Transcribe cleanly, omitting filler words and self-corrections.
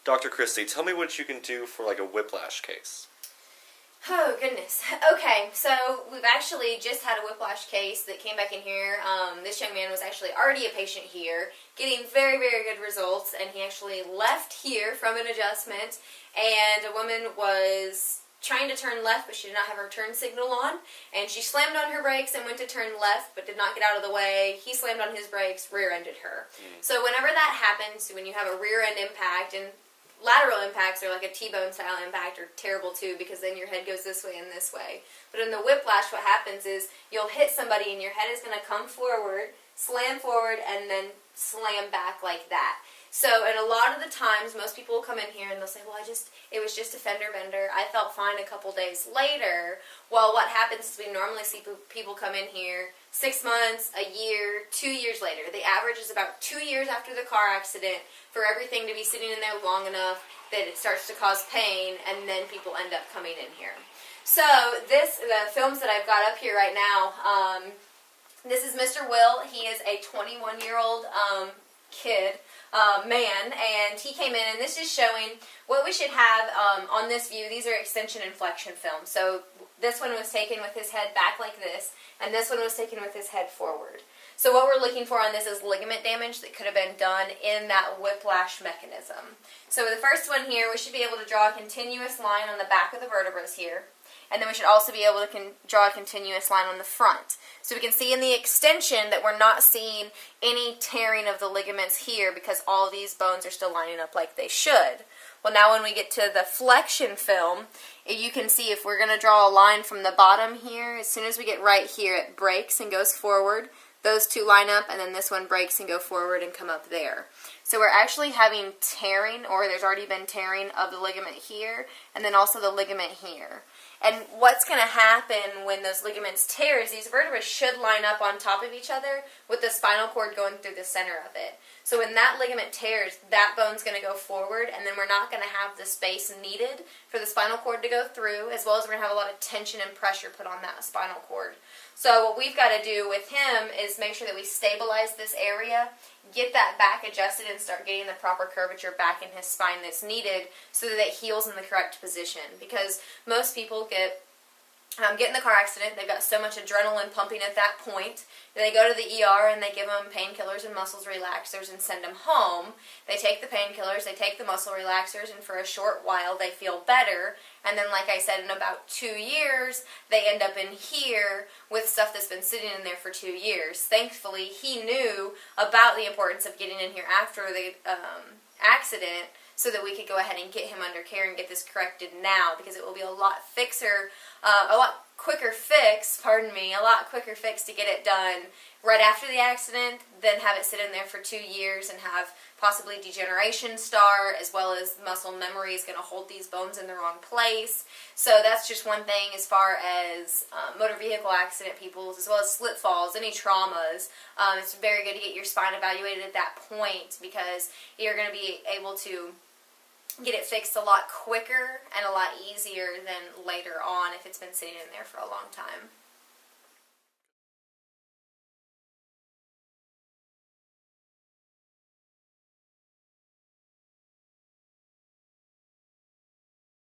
Dr. Christy, tell me what you can do for like a whiplash case. Oh, goodness. Okay, so we've actually just had a whiplash case that came back in here. This young man was actually already a patient here, getting very, very good results, and he actually left here from an adjustment, and a woman was trying to turn left, but she did not have her turn signal on, and she slammed on her brakes and went to turn left, but did not get out of the way. He slammed on his brakes, rear-ended her. So whenever that happens, when you have a rear-end impact, and lateral impacts are like a T-bone style impact are terrible too, because then your head goes this way and this way. But in the whiplash, what happens is you'll hit somebody and your head is going to come forward, slam forward, and then slam back like that. So, and a lot of the times, most people will come in here and they'll say, well, it was just a fender bender. I felt fine a couple days later. Well, what happens is we normally see people come in here 6 months, a year, 2 years later. The average is about 2 years after the car accident for everything to be sitting in there long enough that it starts to cause pain, and then people end up coming in here. So, the films that I've got up here right now, this is Mr. Will. He is a 21-year-old man, and he came in, and this is showing what we should have on this view. These are extension and flexion films. So this one was taken with his head back like this, and this one was taken with his head forward. So what we're looking for on this is ligament damage that could have been done in that whiplash mechanism. So with the first one here, we should be able to draw a continuous line on the back of the vertebrae here. And then we should also be able to draw a continuous line on the front. So we can see in the extension that we're not seeing any tearing of the ligaments here because all these bones are still lining up like they should. Well, now when we get to the flexion film, you can see if we're going to draw a line from the bottom here, as soon as we get right here, it breaks and goes forward. Those two line up, and then this one breaks and go forward and come up there. So we're actually having tearing, or there's already been tearing of the ligament here, and then also the ligament here. And what's going to happen when those ligaments tear is these vertebrae should line up on top of each other with the spinal cord going through the center of it. So when that ligament tears, that bone's going to go forward, and then we're not going to have the space needed for the spinal cord to go through, as well as we're going to have a lot of tension and pressure put on that spinal cord. So what we've got to do with him is make sure that we stabilize this area, get that back adjusted, and start getting the proper curvature back in his spine that's needed so that it heals in the correct position. Because most people get in the car accident, they've got so much adrenaline pumping at that point, they go to the ER and they give them painkillers and muscles relaxers and send them home. They take the painkillers, they take the muscle relaxers, and for a short while they feel better. And then, like I said, in about 2 years, they end up in here with stuff that's been sitting in there for 2 years. Thankfully, he knew about the importance of getting in here after the accident so that we could go ahead and get him under care and get this corrected now, because it will be a lot quicker fix to get it done right after the accident than have it sit in there for 2 years and have possibly degeneration start, as well as muscle memory is going to hold these bones in the wrong place. So that's just one thing as far as motor vehicle accident people, as well as slip falls, any traumas. It's very good to get your spine evaluated at that point, because you're going to be able to get it fixed a lot quicker and a lot easier than later on if it's been sitting in there for a long time.